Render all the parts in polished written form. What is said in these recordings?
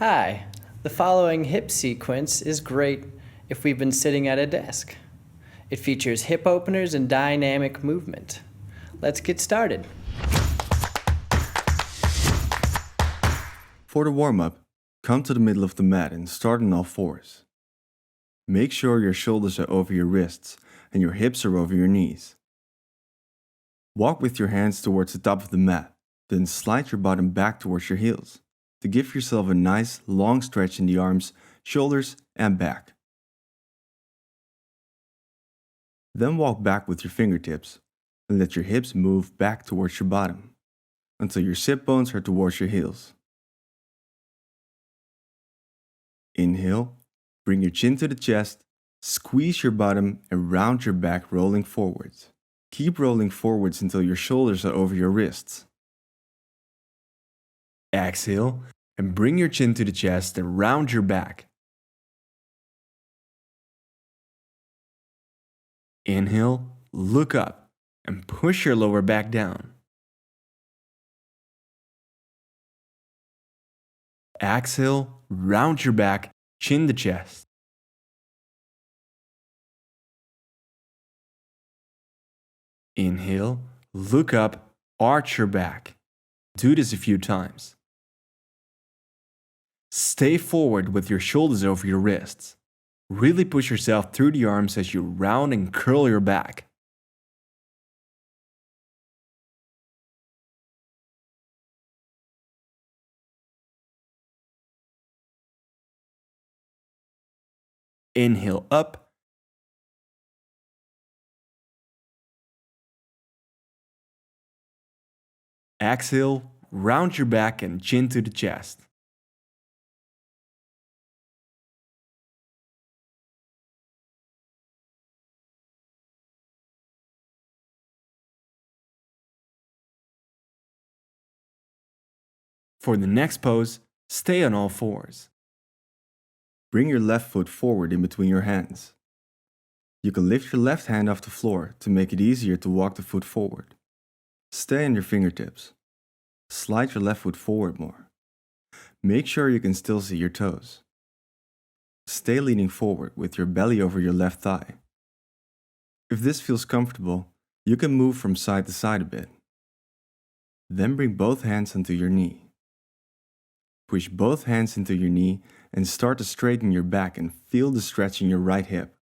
Hi, the following hip sequence is great if we've been sitting at a desk. It features hip openers and dynamic movement. Let's get started. For the warm-up, come to the middle of the mat and start on all fours. Make sure your shoulders are over your wrists and your hips are over your knees. Walk with your hands towards the top of the mat, then slide your bottom back towards your heels to give yourself a nice long stretch in the arms, shoulders, and back. Then walk back with your fingertips and let your hips move back towards your bottom until your sit bones are towards your heels. Inhale, bring your chin to the chest, squeeze your bottom and round your back, rolling forwards. Keep rolling forwards until your shoulders are over your wrists. Exhale and bring your chin to the chest and round your back. Inhale, look up and push your lower back down. Exhale, round your back, chin the chest. Inhale, look up, arch your back. Do this a few times. Stay forward with your shoulders over your wrists. Really push yourself through the arms as you round and curl your back. Inhale up. Exhale, round your back and chin to the chest. For the next pose, stay on all fours. Bring your left foot forward in between your hands. You can lift your left hand off the floor to make it easier to walk the foot forward. Stay on your fingertips. Slide your left foot forward more. Make sure you can still see your toes. Stay leaning forward with your belly over your left thigh. If this feels comfortable, you can move from side to side a bit. Then bring both hands onto your knee. Push both hands into your knee and start to straighten your back and feel the stretch in your right hip.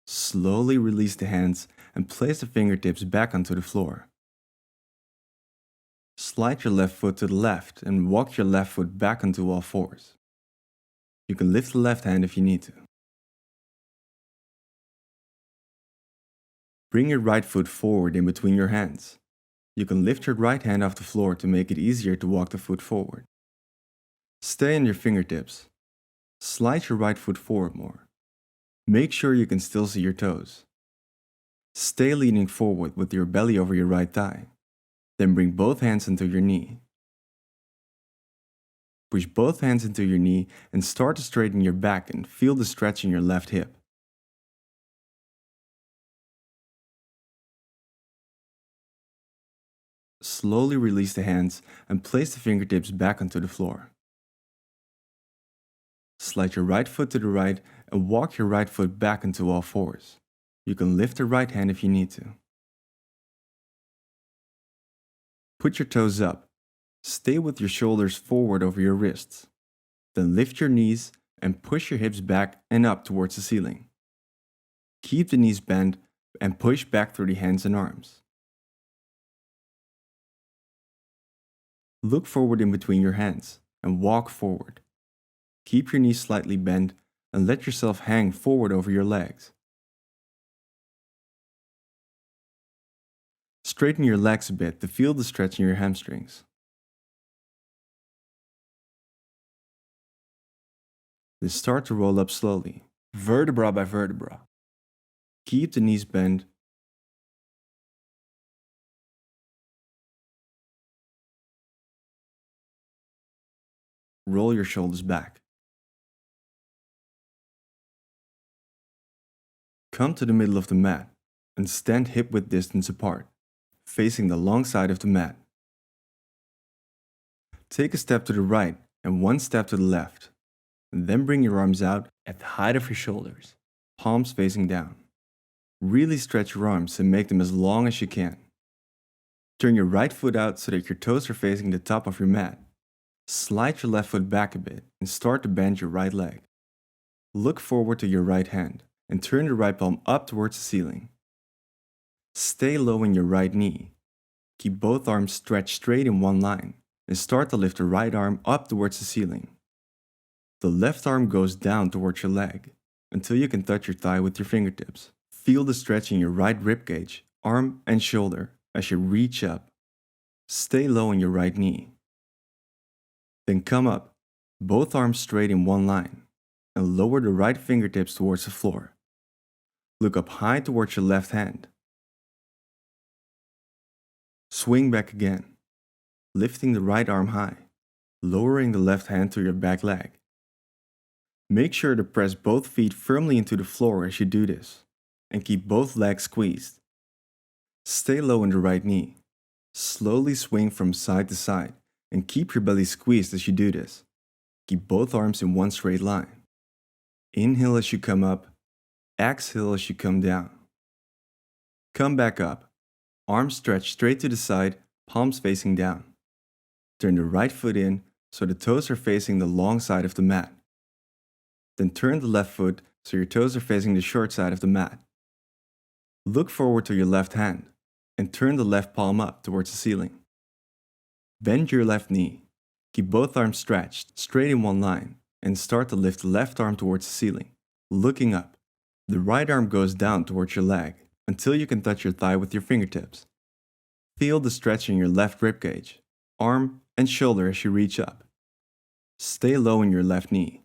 Slowly release the hands and place the fingertips back onto the floor. Slide your left foot to the left and walk your left foot back onto all fours. You can lift the left hand if you need to. Bring your right foot forward in between your hands. You can lift your right hand off the floor to make it easier to walk the foot forward. Stay on your fingertips. Slide your right foot forward more. Make sure you can still see your toes. Stay leaning forward with your belly over your right thigh. Then bring both hands into your knee. Push both hands into your knee and start to straighten your back and feel the stretch in your left hip. Slowly release the hands and place the fingertips back onto the floor. Slide your right foot to the right and walk your right foot back into all fours. You can lift the right hand if you need to. Put your toes up. Stay with your shoulders forward over your wrists. Then lift your knees and push your hips back and up towards the ceiling. Keep the knees bent and push back through the hands and arms. Look forward in between your hands and walk forward. Keep your knees slightly bent and let yourself hang forward over your legs. Straighten your legs a bit to feel the stretch in your hamstrings. Then start to roll up slowly, vertebra by vertebra. Keep the knees bent. Roll your shoulders back. Come to the middle of the mat and stand hip-width distance apart, facing the long side of the mat. Take a step to the right and one step to the left. And then bring your arms out at the height of your shoulders, palms facing down. Really stretch your arms and make them as long as you can. Turn your right foot out so that your toes are facing the top of your mat. Slide your left foot back a bit and start to bend your right leg. Look forward to your right hand and turn the right palm up towards the ceiling. Stay low in your right knee. Keep both arms stretched straight in one line and start to lift the right arm up towards the ceiling. The left arm goes down towards your leg until you can touch your thigh with your fingertips. Feel the stretch in your right rib cage, arm and shoulder as you reach up. Stay low in your right knee. Then come up, both arms straight in one line, and lower the right fingertips towards the floor. Look up high towards your left hand. Swing back again, lifting the right arm high, lowering the left hand to your back leg. Make sure to press both feet firmly into the floor as you do this, and keep both legs squeezed. Stay low in the right knee. Slowly swing from side to side and keep your belly squeezed as you do this. Keep both arms in one straight line. Inhale as you come up, exhale as you come down. Come back up, arms stretched straight to the side, palms facing down. Turn the right foot in so the toes are facing the long side of the mat. Then turn the left foot so your toes are facing the short side of the mat. Look forward to your left hand and turn the left palm up towards the ceiling. Bend your left knee. Keep both arms stretched straight in one line and start to lift the left arm towards the ceiling, looking up. The right arm goes down towards your leg until you can touch your thigh with your fingertips. Feel the stretch in your left rib cage, arm and shoulder as you reach up. Stay low in your left knee.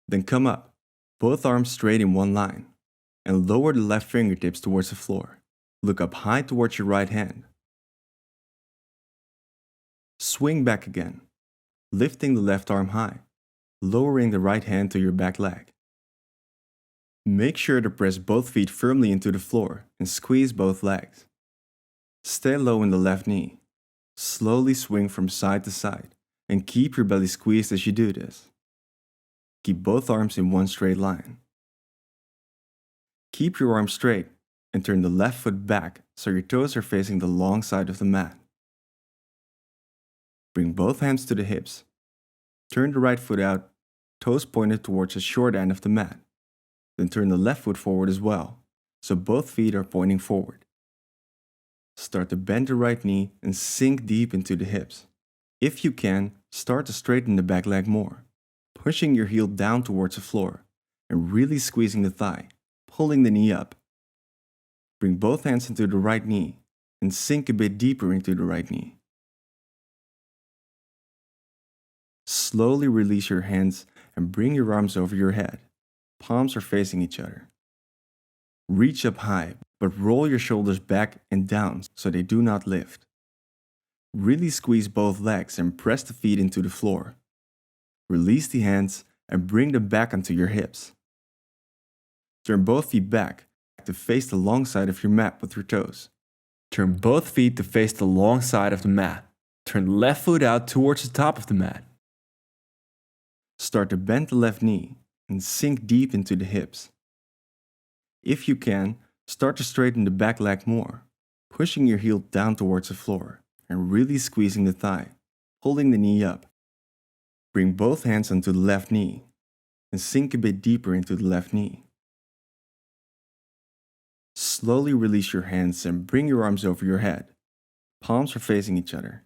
Then come up, both arms straight in one line, and lower the left fingertips towards the floor. Look up high towards your right hand. Swing back again, lifting the left arm high, lowering the right hand to your back leg. Make sure to press both feet firmly into the floor and squeeze both legs. Stay low in the left knee. Slowly swing from side to side and keep your belly squeezed as you do this. Keep both arms in one straight line. Keep your arms straight and turn the left foot back so your toes are facing the long side of the mat. Bring both hands to the hips. Turn the right foot out, toes pointed towards the short end of the mat. Then turn the left foot forward as well, so both feet are pointing forward. Start to bend the right knee and sink deep into the hips. If you can, start to straighten the back leg more, pushing your heel down towards the floor and really squeezing the thigh, pulling the knee up. Bring both hands into the right knee and sink a bit deeper into the right knee. Slowly release your hands and bring your arms over your head. Palms are facing each other. Reach up high, but roll your shoulders back and down so they do not lift. Really squeeze both legs and press the feet into the floor. Release the hands and bring them back onto your hips. Turn both feet back to face the long side of your mat with your toes. Turn both feet to face the long side of the mat. Turn the left foot out towards the top of the mat. Start to bend the left knee and sink deep into the hips. If you can, start to straighten the back leg more, pushing your heel down towards the floor and really squeezing the thigh, holding the knee up. Bring both hands onto the left knee and sink a bit deeper into the left knee. Slowly release your hands and bring your arms over your head. Palms are facing each other.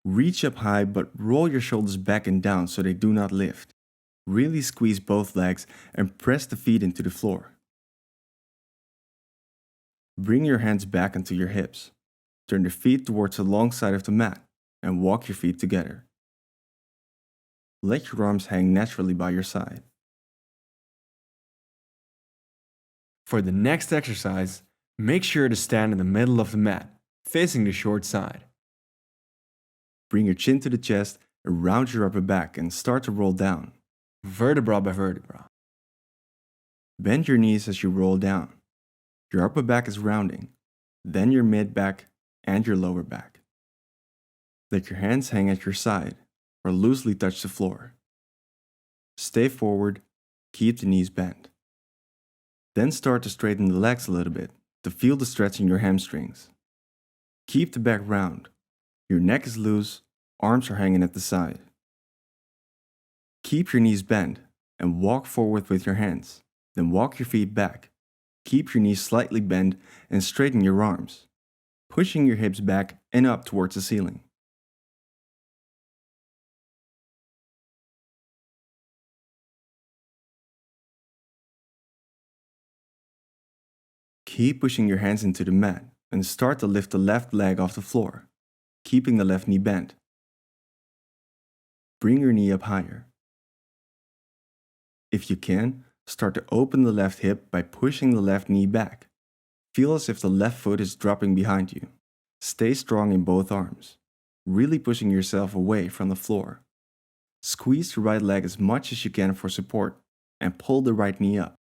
Reach up high but roll your shoulders back and down so they do not lift. Really squeeze both legs and press the feet into the floor. Bring your hands back onto your hips. Turn the feet towards the long side of the mat and walk your feet together. Let your arms hang naturally by your side. For the next exercise, make sure to stand in the middle of the mat, facing the short side. Bring your chin to the chest and round your upper back and start to roll down, vertebra by vertebra. Bend your knees as you roll down. Your upper back is rounding, then your mid back and your lower back. Let your hands hang at your side or loosely touch the floor. Stay forward, keep the knees bent. Then start to straighten the legs a little bit to feel the stretch in your hamstrings. Keep the back round. Your neck is loose, arms are hanging at the side. Keep your knees bent and walk forward with your hands. Then walk your feet back. Keep your knees slightly bent and straighten your arms, pushing your hips back and up towards the ceiling. Keep pushing your hands into the mat and start to lift the left leg off the floor, keeping the left knee bent. Bring your knee up higher. If you can, start to open the left hip by pushing the left knee back. Feel as if the left foot is dropping behind you. Stay strong in both arms, really pushing yourself away from the floor. Squeeze the right leg as much as you can for support and pull the right knee up.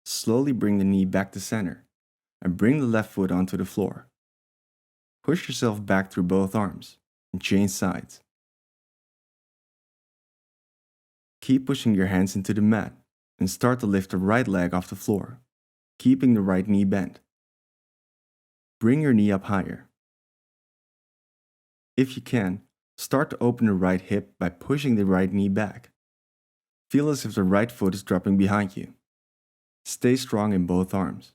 Slowly bring the knee back to center and bring the left foot onto the floor. Push yourself back through both arms and change sides. Keep pushing your hands into the mat and start to lift the right leg off the floor, keeping the right knee bent. Bring your knee up higher. If you can, start to open the right hip by pushing the right knee back. Feel as if the right foot is dropping behind you. Stay strong in both arms,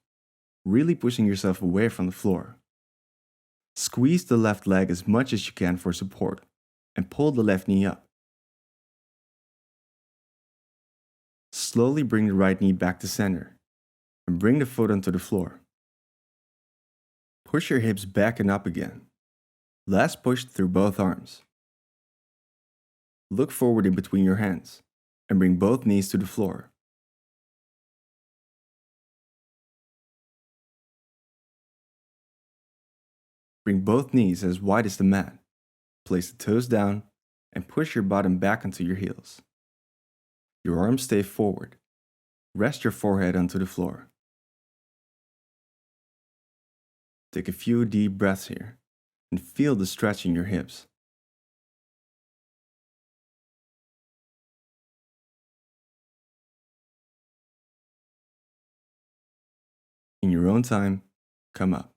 really pushing yourself away from the floor. Squeeze the left leg as much as you can for support and pull the left knee up. Slowly bring the right knee back to center and bring the foot onto the floor. Push your hips back and up again. Last push through both arms. Look forward in between your hands and bring both knees to the floor. Bring both knees as wide as the mat. Place the toes down and push your bottom back onto your heels. Your arms stay forward. Rest your forehead onto the floor. Take a few deep breaths here and feel the stretch in your hips. In your own time, come up.